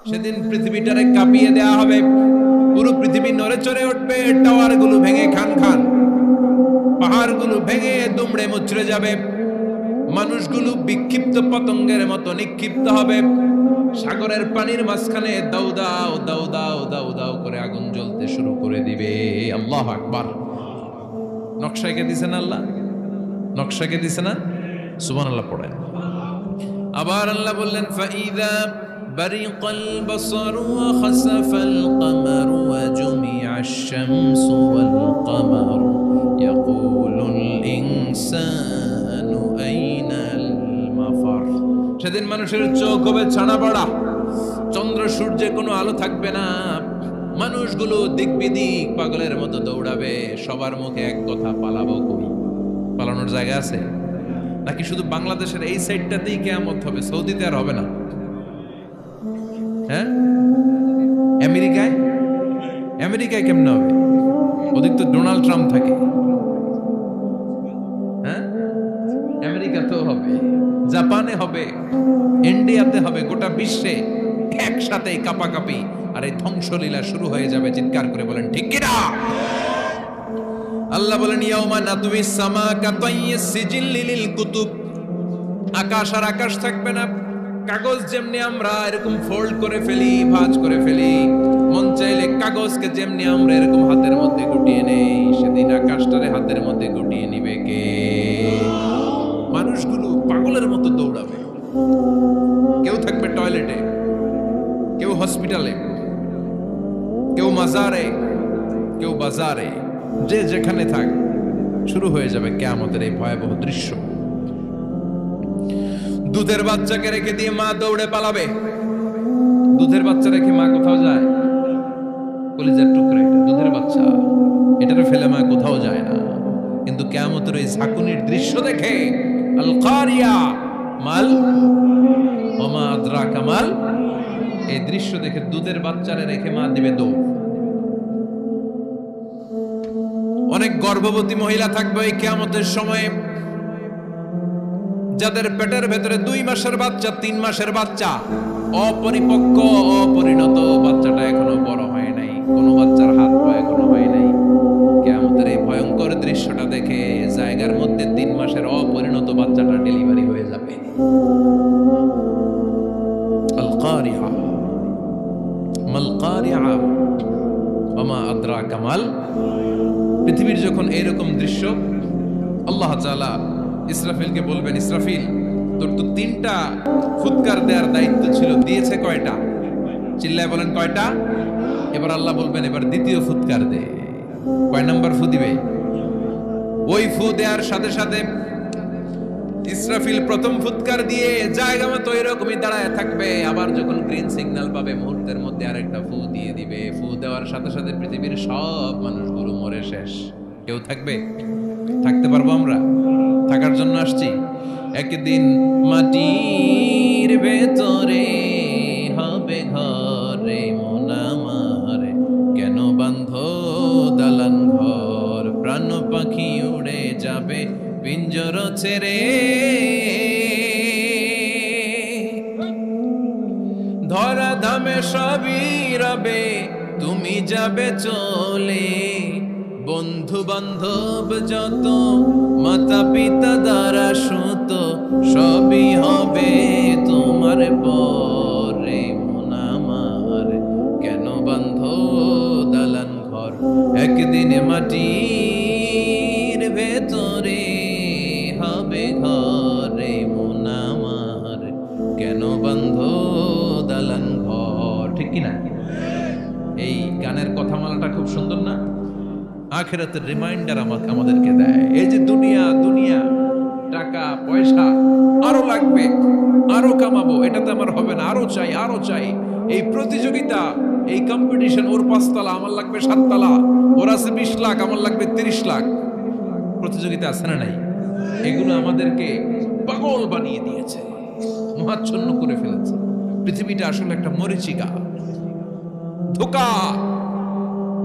সেদিন পৃথিবীটারে কাঁপিয়ে দেয়া হবে, পুরো পৃথিবী নড়ে চড়ে উঠবে, টাওয়ার গুলো ভেঙে খান খান, পাহাড় গুলো ভেঙে দুমড়ে মুচড়ে যাবে, মানুষগুলো বিক্ষিপ্ত পতঙ্গের মতো নিক্ষিপ্ত হবে, সাগরের পানির মাঝখানে দাউ দাউ দাউ দাউ দাউ দাউ করে আগুন জ্বলতে শুরু করে দিবে। আল্লাহু আকবার। নকশা কে দিছেন আল্লাহ? নকশা কে দিছেন না? সুবহানাল্লাহ পড়েন। আবার আল্লাহ বললেন ফাইদা বারিকাল বাসারু ওয়া খাসাফাল কমারু ওয়া জুমিআশ শামসু ওয়াল কমারু ইয়াকুলুল ইনসানু আইনাল মাফার। সেদিন মানুষের চোখ হবে ছানা পড়া, চন্দ্র সূর্যের কোনো আলো থাকবে না, মানুষগুলো দিক বিদিক পাগলের মতো দৌড়াবে, সবার মুখে এক কথা, পালাবো কই? পালানোর জায়গা আছে নাকি শুধু বাংলাদেশের এই সাইডটাতেই কিয়ামত হবে? সৌদিতে আর হবে না? হ্যাঁ, আমেরিকায় কেমনে হবে? ওদিক তো ডোনাল্ড ট্রাম্প থাকে। হ্যাঁ, আমেরিকাতেও হবে, জাপানে হবে, ইন্ডিয়াতে হবে, গোটা বিশ্বে একসাথে কাপাকাপি আর এই ধ্বংসলীলা শুরু হয়ে যাবে। চিৎকার করে বলেন ঠিক কিনা? আল্লাহ বলেন ইয়াউমা নাতুইস সামা কাতাইয়িস সিজিল্লি লিল কুতুব। আকাশ আর আকাশ থাকবে না, কাগজ যেমনি আমরা এরকম ফোল্ড করে ফেলি, ভাঁজ করে ফেলি, মন চাইলে কাগজকে যেমনি আমরা এরকম হাতের মধ্যে গুটিয়ে নেই, সেদিন আকাশটারে হাতের মধ্যে গুটিয়ে নিবে কে? মানুষগুলো পাগলের মতো দৌড়াবে, কেউ থাকবে টয়লেটে, কেউ হসপিটালে, কেউ মাজারে, কেউ বাজারে, যে যেখানে থাক, শুরু হয়ে যাবে কিয়ামতের এই ভয়াবহ দৃশ্য। দুধের বাচ্চাকে রেখে দিয়ে মা দৌড়ে পালাবে। দুধের বাচ্চা রেখে মা কোথাও যায়? কলিজার টুকরা, এটা দুধের বাচ্চা, এটারে ফেলে মা কোথাও যায় না। কিন্তু কিয়ামতের এই ঝাঁকুনির দৃশ্য দেখে আল কারিয়া মাল ওমা আদরাকা মাল, এই দৃশ্য দেখে দুধের বাচ্চারে রেখে মা দিবে দৌড়। অনেক গর্ভবতী মহিলা থাকবে এই কিয়ামতের সময়ে, যাদের পেটের ভেতরে 2 মাসের বাচ্চা, 3 মাসের বাচ্চা, অপরিপক্ক অপরিণত, বাচ্চাটা এখনো বড় হয় নাই, কোনো বাচ্চার হাত পা এখনো হয় নাই। কিয়ামতের এই ভয়ঙ্কর দৃশ্যটা দেখে জায়গার মধ্যে 3 মাসের অপরিণত বাচ্চাটা ডেলিভারি হয়ে যাবে। আল কারিয়া মাল কারিয়া ওমা আদরাকা মাল। পৃথিবীর যখন এরকম দৃশ্য, আল্লাহ তাআলা ইসরাফিলকে বলবেন, ইসরাফিল তোর তো 3টা ফুৎকার দেওয়ার দায়িত্ব ছিল, দিয়েছে কয়টা? চিল্লায় বলেন কয়টা? এবার আল্লাহ বলবেন এবার দ্বিতীয় ফুৎকার দে। কয় নাম্বার ফু দিবে? ওই ফু দেওয়ার সাথে সাথে ইসরাফিল প্রথম ফুৎকার দিয়ে জায়গা মতো এরকমই দাঁড়ায় থাকবে, আবার যখন গ্রিন সিগন্যাল পাবে মুহূর্তের মধ্যে আরেকটা ফু দিয়ে দিবে। ফু দেওয়ার সাথে সাথে পৃথিবীর সব মানুষগুলো মরে শেষ, কেউ থাকবে? থাকতে পারবো আমরা? থাকার জন্য আসছি। একদিন মাটির ভেতরে হবে ঘরে মন আমার, কেন বান্ধ দালান ঘর, প্রাণ পাখি উড়ে যাবে পিঞ্জর ছেড়ে, ধরা ধামে সবই রবে তুমি যাবে চলে, বন্ধু বান্ধব যত মাতা পিতা দ্বারা সুত সবই হবে তোমার পরে মন আমার, কেন বান্ধ দালান ঘর, একদিন মাটির ভেতরে হবে ঘরে মন আমার, কেন বান্ধ দালান ঘর। ঠিক কিনা? এই গানের কথামালাটা খুব সুন্দর না? আখিরাতের রিমাইন্ডার আমাদেরকে দেয়। এই যে দুনিয়া দুনিয়া, টাকা পয়সা আরো লাগবে, আরো কামাবো, এটাতে আমার হবে না, আরো চাই আরো চাই। এই প্রতিযোগিতা, এই কম্পিটিশন, ওর 5 তলা আমার লাগবে 7 তলা, ওর আছে 20 লাখ আমার লাগবে 30 লাখ, প্রতিযোগিতা আছে না নাই? এগুলো আমাদেরকে পাগল বানিয়ে দিয়েছে, মহাচ্ছন্ন করে ফেলেছে। পৃথিবীটা আসলে একটা মরীচিকা, ধোঁকা,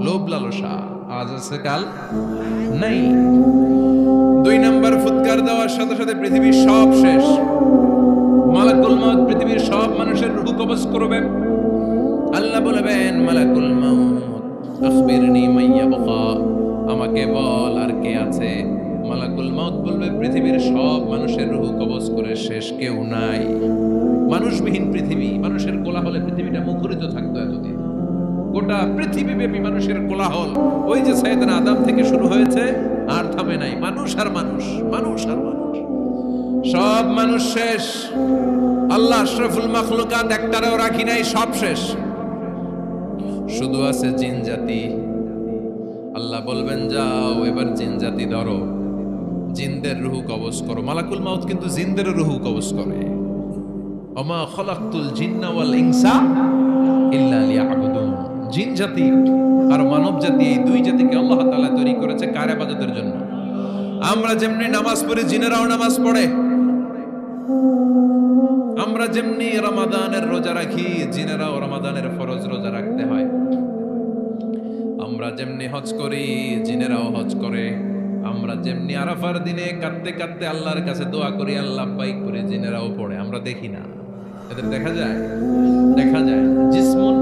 লোভ লালসা, আজ আছে কাল নাই। 2 নাম্বার ফুৎকার দেওয়ার সাথে সাথে পৃথিবীর সব শেষ। মালাকুল মউত পৃথিবীর সব মানুষের রূহ কবজ করবে। আল্লাহ বলবেন মালাকুল মাউত আখবিরনি মাইয়াবকা, আমাকে বল আর কে আছে। মালাকুল মাউত বলবে পৃথিবীর সব মানুষের রূহ কবজ করে শেষ, কেউ নাই। মানুষবিহীন পৃথিবী, মানুষের কোলাহলে পৃথিবীটা মুখরিত থাকতো এতদিন। গোটা পৃথিবীব্যাপী মানুষের কোলাহল, ওই যে সাইয়েদনা আদম থেকে শুরু হয়েছে আর থামে নাই। মানুষ আর মানুষ, মানুষ আর মানুষ, সব মানুষ শেষ। আল্লাহ আশরাফুল মাখলুকাত একটারেও রাখি নাই, সব শেষ। শুধু আছে জিন জাতি। আল্লাহ বলবেন যাও এবার জিন জাতি ধরো, জিনদের রূহ কবজ করো। মালাকুল মাউত কিন্তু জিনদের রূহ কবজ করে। ওমা খলাকতুল জিন্না ওয়াল ইনসা ইল্লা লিয়াবুদুন। জিন জাতি আর মানব জাতি, এই দুই জাতিকে আল্লাহ তাআলা তৈরি করেছে কার ইবাদতের জন্য। আমরা যেমনি নামাজ পড়ি, জিনেরাও নামাজ পড়ে। আমরা যেমনি রমাদানের রোজা রাখি, জিনেরাও রমাদানের ফরজ রোজা রাখতে হয়। আমরা যেমনি হজ করি, জিনেরাও হজ করে। আমরা যেমনি আরাফার দিনে কাঁদতে কাঁদতে আল্লাহর কাছে দোয়া করি, আল্লাহ বাইক করে, জিনেরাও পড়ে। আমরা দেখি না, এদের দেখা যায়, দেখা যায়। জিসমুন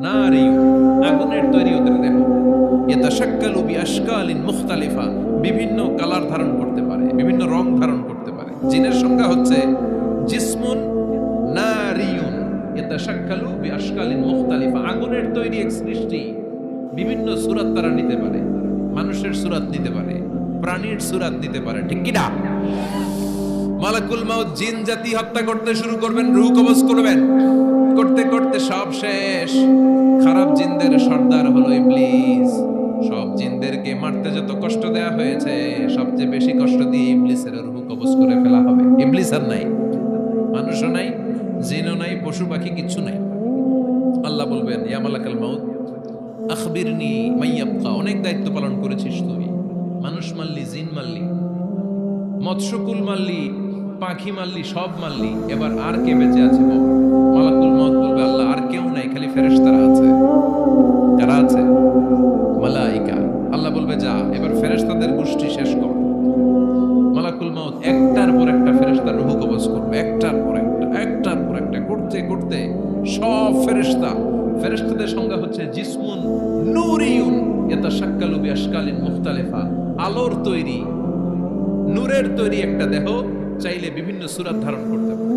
নারী, আগুনের তৈরি ওদের দেহ। ইয়াতাশাক্কালু বিআশকালিন মুখতালিফা, বিভিন্ন কালার ধারণ করতে পারে, বিভিন্ন রং ধারণ করতে পারে। জিনের সংজ্ঞা হচ্ছে জিসমুন নারিয়ুন ইয়াতাশাক্কালু বিআশকালিন মুখতালিফা, আগুনের তৈরি এক সৃষ্টি। বিভিন্ন সূরত তারা নিতে পারে, মানুষের সূরত নিতে পারে, প্রাণীর সূরত নিতে পারে, ঠিক কি না? মালাকুল মাউত জিন জাতি হত্যা করতে শুরু করবেন, রূহ কবজ করবেন। করতে করতে সব শেষ। খারাপ জিনদের সর্দার হলো ইবলিস। সব জিনদেরকে মারতে যত কষ্ট দেয়া হয়েছে, সবচেয়ে বেশি কষ্ট দিয়ে ইবলিসের রূহ কবজ করে ফেলা হবে। ইবলিস আর নাই, মানুষও নাই, জিনও নাই, পশু পাখি কিচ্ছু নাই। আল্লাহ বলবেন ইয়া মালাকুল মাউত আখবিরনি মাইয়াবকা, অনেক দায়িত্ব পালন করেছিস তুই। মানুষ মারলি, জিন মারলি, মৎস্যকুল মারলি, পাখি মারলি, সব মারলি, এবার আর কে বেঁচে আছে বল? মালাকুল মাউত বলবে আল্লাহ আর কেউ নাই, খালি ফেরেশতারা আছে। কারা আছে? মালাইকা। আল্লাহ বলবে যা এবার ফেরেশতাদের গোষ্ঠী শেষ কর। মালাকুল মাউত একটার পর একটা ফেরেশতার রূহ কবজ করবে, একটার পর একটা, একটার পর একটা, করতে করতে সব ফেরেশতা। ফেরেশতাদের সংজ্ঞা হচ্ছে জিসমুন নূরিয়ুন ইয়াতাশাক্কালু বিআশকালিন মুখতালিফা, আলোর তৈরি, নূরের তৈরি একটা দেহ, চাইলে বিভিন্ন সূরত ধারণ করতে পারে।